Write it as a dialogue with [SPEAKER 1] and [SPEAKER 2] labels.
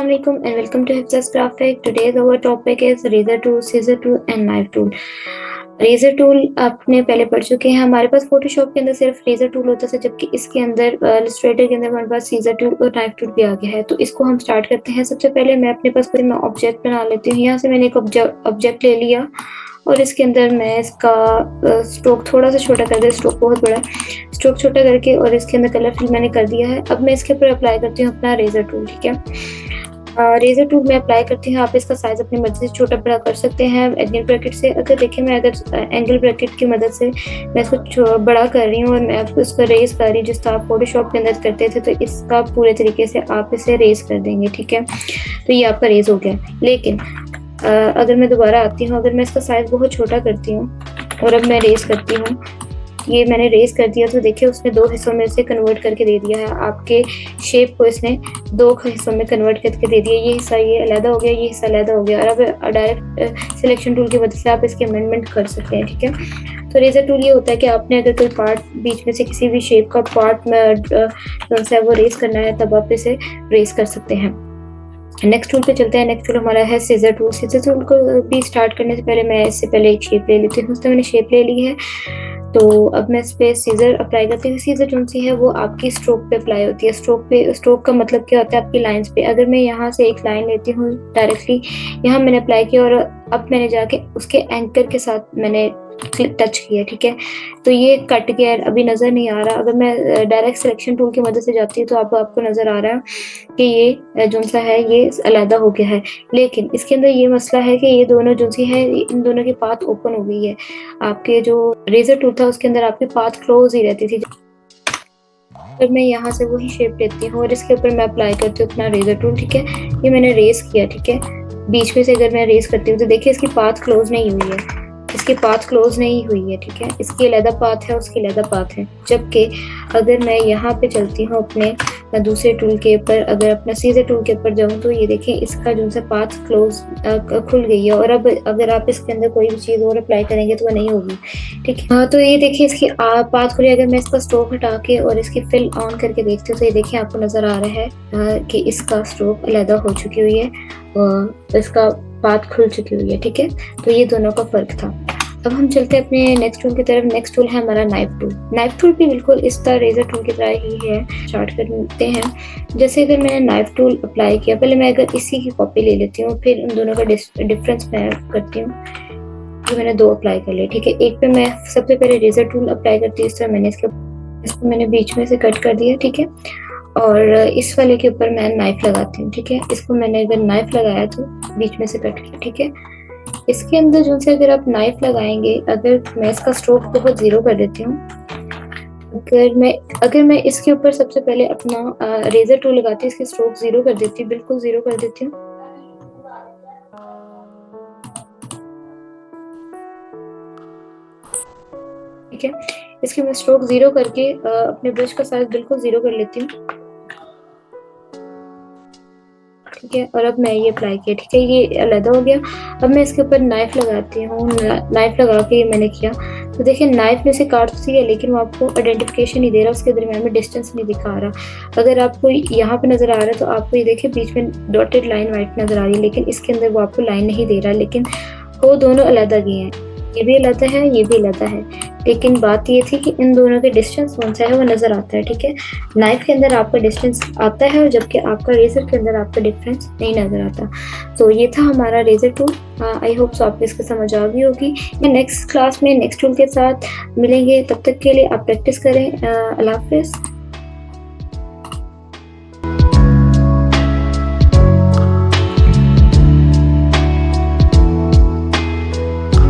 [SPEAKER 1] Assalamualaikum and welcome to Hifz's Graphic. Today's our topic is razor tool, scissor tool and knife tool. Razor tool आपने पहले पढ़ चुके हैं। हमारे पास Photoshop के अंदर सिर्फ रेजर टूल होता था, जबकि इसके अंदर इलस्ट्रेटर के अंदर हमारे पास सीजर टूल और नाइफ टूल भी आ गया है। तो इसको हम स्टार्ट करते हैं। सबसे पहले मैं अपने पास कोई मैं ऑब्जेक्ट बना लेती हूँ। यहाँ से मैंने एक ऑब्जेक्ट ले लिया और इसके अंदर मैं इसका स्ट्रोक थोड़ा सा छोटा कर दिया, स्ट्रोक बहुत बड़ा, स्ट्रोक छोटा करके और इसके अंदर कलर फिल मैंने कर दिया है। अब मैं इसके ऊपर अप्लाई करती हूँ अपना रेजर टूल। ठीक है, रेजर टूल में अप्लाई करती हूँ। आप इसका साइज अपनी मर्जी से छोटा बड़ा कर सकते हैं एंगल ब्रैकेट से। अगर देखिए मैं एंगल ब्रैकेट की मदद से मैं इसको बड़ा कर रही हूँ और मैं आपको इसको रेज कर रही हूँ, जिस तरह आप फोटोशॉप के अंदर करते थे, तो इसका पूरे तरीके से आप इसे रेज कर देंगे। ठीक है, तो ये आपका रेज हो गया। लेकिन अगर मैं दोबारा आती हूँ, अगर मैं इसका साइज बहुत छोटा करती हूँ और अब मैं रेज करती हूँ, ये मैंने रेज कर दिया, तो देखिए उसने दो हिस्सों में से कन्वर्ट करके दे दिया है। आपके शेप को इसने दो हिस्सों में कन्वर्ट करके दे दिया। ये हिस्सा ये अलग हो गया, ये हिस्सा अलग हो गया। और अब डायरेक्ट सिलेक्शन टूल की मदद से आप इसके अमेंडमेंट कर सकते हैं। ठीक है, तो रेजर टूल ये होता है कि आपने अगर कोई पार्ट बीच में से किसी भी शेप का पार्ट में वो रेज करना है, तब आप इसे रेज कर सकते हैं। नेक्स्ट टूल पे चलते हैं। नेक्स्ट टूल हमारा है सीजर टूल। सीजर टूल को भी स्टार्ट करने से पहले मैं इससे पहले एक शेप ले लेती हूँ। उससे मैंने शेप ले ली है, तो अब मैं इस पे सीजर अप्लाई करती हूँ। सीजर जो सी है वो आपकी स्ट्रोक पे अप्लाई होती है। स्ट्रोक का मतलब क्या होता है, आपकी लाइंस पे। अगर मैं यहाँ से एक लाइन लेती हूँ डायरेक्टली, यहाँ मैंने अप्लाई किया और अब मैंने जाके उसके एंकर के साथ मैंने टच किया। ठीक है, तो ये कट गया, अभी नजर नहीं आ रहा। अगर मैं डायरेक्ट सिलेक्शन टूल की मदद से जाती हूँ तो आपको नजर आ रहा है कि ये जो सा है ये अलग हो गया है। लेकिन इसके अंदर ये मसला है कि ये दोनों जो सी है, इन दोनों की पाथ ओपन हो गई है। आपके जो रेजर टूल था उसके अंदर आपकी पाथ क्लोज ही रहती थी। फिर मैं यहाँ से वही शेप लेती हूँ और इसके ऊपर मैं अप्लाई करती हूँ अपना रेजर टूल। ठीक है, ये मैंने रेज किया। ठीक है, बीच में से अगर मैं रेज करती हूँ तो देखिए इसकी पाथ क्लोज नहीं हुई है, इसकी पाथ क्लोज नहीं हुई है। ठीक है, इसकी अलग पाथ है, उसकी अलग पाथ है। जबकि अगर मैं यहाँ पे चलती हूँ अपने दूसरे टूल के ऊपर, अगर अपना सीजर टूल के ऊपर जाऊँ, तो ये देखें इसका जो सा पाथ क्लोज खुल गई है। और अब अगर आप इसके अंदर कोई भी चीज़ और अप्लाई करेंगे तो वो नहीं होगी। ठीक है, तो ये देखिए इसकी पाथ खुली। अगर मैं इसका स्ट्रोक हटा के और इसकी फिल ऑन करके देखती हूँ तो ये देखिए आपको नजर आ रहा है कि इसका स्ट्रोक अलग हो चुकी हुई है और इसका पाथ खुल चुकी हुई है। ठीक है, तो ये दोनों का फर्क था। अब हम चलते हैं अपने नेक्स्ट टूल की तरफ। नेक्स्ट टूल है हमारा नाइफ टूल। नाइफ टूल भी बिल्कुल इस तरह रेजर टूल की तरह ही है। स्टार्ट करते हैं। जैसे अगर मैंने नाइफ टूल अप्लाई किया, पहले मैं अगर इसी की कॉपी ले लेती हूँ, फिर उन दोनों का डिफरेंस मैं करती हूँ। ये मैंने दो अप्लाई कर लिए। ठीक है, एक पे मैं सबसे पहले रेजर टूल अप्लाई करती हूँ। इस तरह मैंने इसको मैंने बीच में से कट कर दिया। ठीक है, और इस वाले के ऊपर मैं नाइफ लगाती हूँ। ठीक है, इसको मैंने अगर नाइफ लगाया तो बीच में से कट किया। ठीक है, इसके अंदर जो से अगर आप नाइफ लगाएंगे, अगर मैं इसका स्ट्रोक बहुत जीरो कर देती हूँ, अगर मैं इसके ऊपर सबसे पहले अपना रेजर टूल लगाती हूँ, इसकी स्ट्रोक जीरो कर देती हूँ, बिल्कुल जीरो कर देती हूँ। ठीक है, इसकी मैं स्ट्रोक जीरो करके अपने ब्रश का साइज बिल्कुल जीरो कर लेती हूँ। ठीक है, और अब मैं ये अप्लाई किया। ठीक है, ये अलग हो गया। अब मैं इसके ऊपर नाइफ लगाती हूँ। नाइफ लगा के मैंने किया, तो देखिए नाइफ में से काट सी है, लेकिन वो आपको आइडेंटिफिकेशन नहीं दे रहा, उसके दरमियान में डिस्टेंस नहीं दिखा रहा। अगर आपको यहाँ पे नजर आ रहा है तो आपको ये देखिए बीच में डॉटेड लाइन वाइट नजर आ रही है, लेकिन इसके अंदर वो आपको लाइन नहीं दे रहा। लेकिन वो दोनों अलग ही हैं, ये भी अलग है, ये भी अलग है। लेकिन बात ये थी कि इन दोनों के डिस्टेंस कौन सा है वो नजर आता है। ठीक है, नाइफ के अंदर आपका डिस्टेंस आता है और जबकि आपका रेजर के अंदर आपका डिफरेंस नहीं नजर आता। तो ये था हमारा razor tool. I hope so आपको इसका समझ आ गई होगी। नेक्स्ट क्लास में नेक्स्ट टूल के साथ मिलेंगे, तब तक के लिए आप प्रैक्टिस करें। अल्लाह हाफिज़।